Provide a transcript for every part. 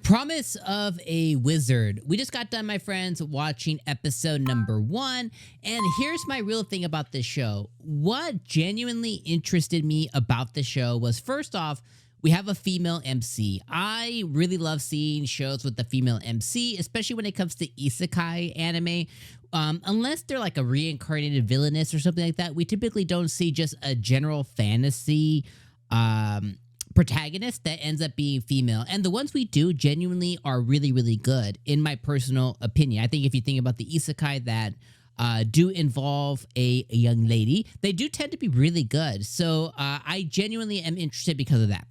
Promise of a Wizard. We just got done, my friends, watching episode number 1. And here's my real thing about this show. What genuinely interested me about the show was, first off, we have a female MC. I really love seeing shows with the female MC, especially when it comes to isekai anime. Unless they're like a reincarnated villainess or something like that, we typically don't see just a general fantasy protagonist that ends up being female. And the ones we do genuinely are really, really good, in my personal opinion. I think if you think about the isekai that do involve a young lady, they do tend to be really good. So I genuinely am interested because of that.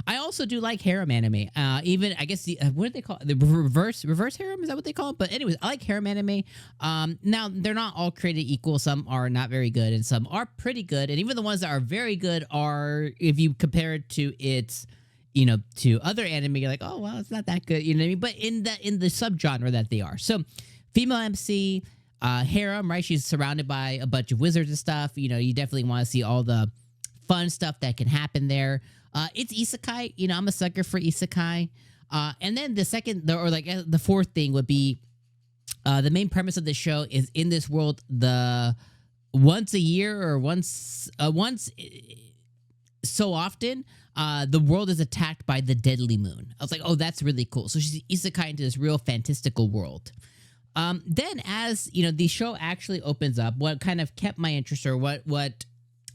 I also do like harem anime. Even, I guess, what do they call it? The reverse harem? Is that what they call it? But anyways, I like harem anime. Now, they're not all created equal. Some are not very good and some are pretty good. And even the ones that are very good are, if you compare it to its, to other anime, you're like, oh, well, it's not that good. You know what I mean? But in the subgenre that they are. So, female MC, harem, right? She's surrounded by a bunch of wizards and stuff. You definitely want to see all the fun stuff that can happen there. It's isekai. I'm a sucker for isekai. And then the fourth thing would be the main premise of the show is, in this world, the once a year or once so often, the world is attacked by the deadly moon. I was like, oh, that's really cool. So she's isekai into this real fantastical world. Then as, the show actually opens up, what kind of kept my interest, or what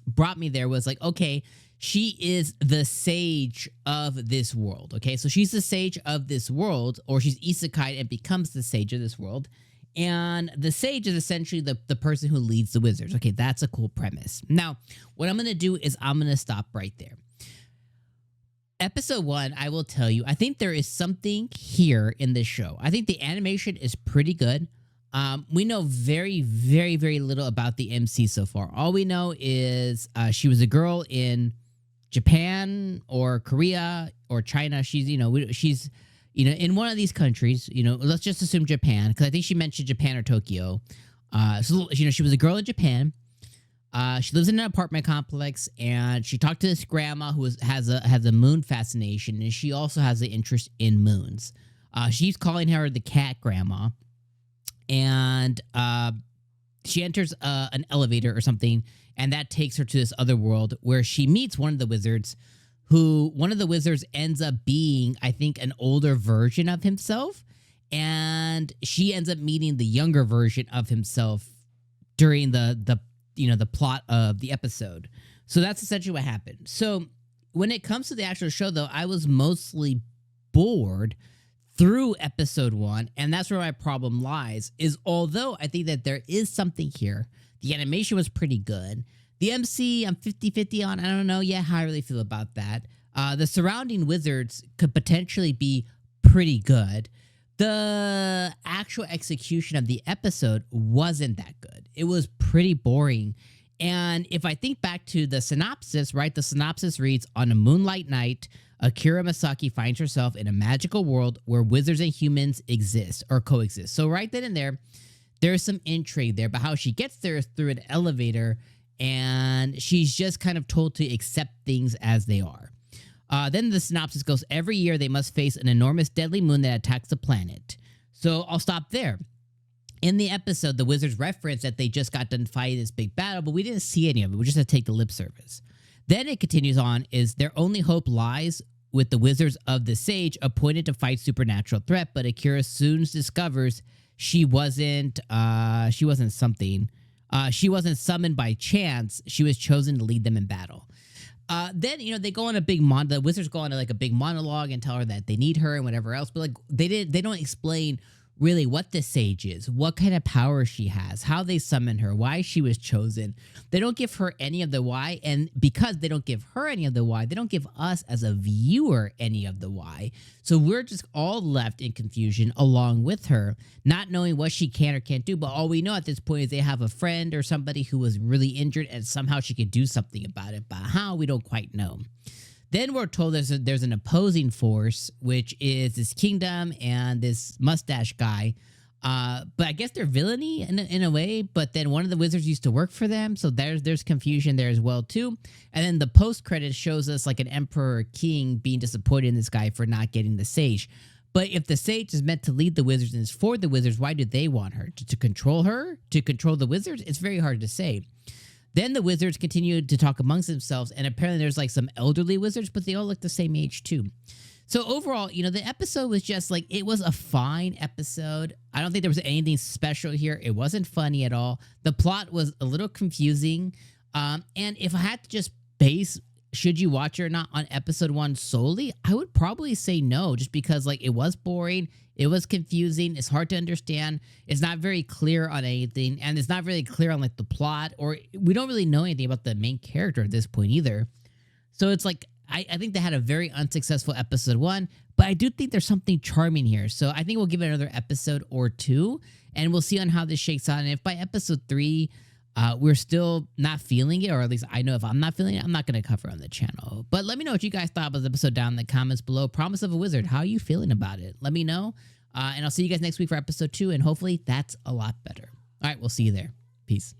brought me there, was like, okay, she is the sage of this world. Okay, so she's the sage of this world, or she's isekai and becomes the sage of this world. And the sage is essentially the person who leads the wizards. Okay, that's a cool premise. Now, what I'm going to do is I'm going to stop right there. Episode 1, I will tell you, I think there is something here in this show. I think the animation is pretty good. We know very, very, very little about the MC so far. All we know is she was a girl in Japan or Korea or China. She's in one of these countries. Let's just assume Japan, because I think she mentioned Japan or Tokyo. So she was a girl in Japan. She lives in an apartment complex, and she talked to this grandma who has a moon fascination, and she also has an interest in moons. She's calling her the cat grandma, and she enters an elevator or something, and that takes her to this other world where she meets one of the wizards, who one of the wizards ends up being, I think, an older version of himself, and she ends up meeting the younger version of himself during the plot of the episode. So that's essentially what happened. So when it comes to the actual show, though, I was mostly bored through episode 1, and that's where my problem lies, is although I think that there is something here, the animation was pretty good. The MC, I'm 50-50 on. I don't know yet how I really feel about that. The surrounding wizards could potentially be pretty good. The actual execution of the episode wasn't that good. It was pretty boring. And if I think back to the synopsis, right, the synopsis reads, on a moonlight night, Akira Masaki finds herself in a magical world where wizards and humans exist or coexist. So right then and there's some intrigue there, but how she gets there is through an elevator, and she's just kind of told to accept things as they are. Then the synopsis goes, every year they must face an enormous deadly moon that attacks the planet. So I'll stop there. In the episode, the wizards reference that they just got done fighting this big battle, but we didn't see any of it. We just had to take the lip service. Then it continues on, is their only hope lies with the wizards of the sage appointed to fight supernatural threat, but Akira soon discovers she wasn't summoned by chance. She was chosen to lead them in battle. Then, they go on the wizards go on a big monologue and tell her that they need her and whatever else, but they don't explain really what the sage is, what kind of power she has, how they summon her, why she was chosen. They don't give her any of the why, and because they don't give her any of the why, they don't give us as a viewer any of the why. So we're just all left in confusion along with her, not knowing what she can or can't do, but all we know at this point is they have a friend or somebody who was really injured and somehow she could do something about it, but how, we don't quite know. Then we're told there's an opposing force, which is this kingdom and this mustache guy. But I guess they're villainy in a way. But then one of the wizards used to work for them, so there's confusion there as well too. And then the post credits shows us like an emperor or king being disappointed in this guy for not getting the sage. But if the sage is meant to lead the wizards and is for the wizards, why do they want her? To control her? To control the wizards? It's very hard to say. Then the wizards continued to talk amongst themselves, and apparently there's like some elderly wizards, but they all look the same age too. So overall, you know, the episode was just like, it was a fine episode. I don't think there was anything special here. It wasn't funny at all. The plot was a little confusing. And if I had to just base should you watch it or not on episode 1 solely, I would probably say no, just because like it was boring, it was confusing, it's hard to understand, it's not very clear on anything, and it's not really clear on like the plot, or we don't really know anything about the main character at this point either. So it's like, I think they had a very unsuccessful episode 1, but I do think there's something charming here. So I think we'll give it another episode or 2, and we'll see on how this shakes out. And if by episode 3, we're still not feeling it, or at least I know if I'm not feeling it, I'm not going to cover on the channel. But let me know what you guys thought about the episode down in the comments below. Promise of a Wizard, how are you feeling about it? Let me know. And I'll see you guys next week for episode 2, and hopefully that's a lot better. All right, we'll see you there. Peace.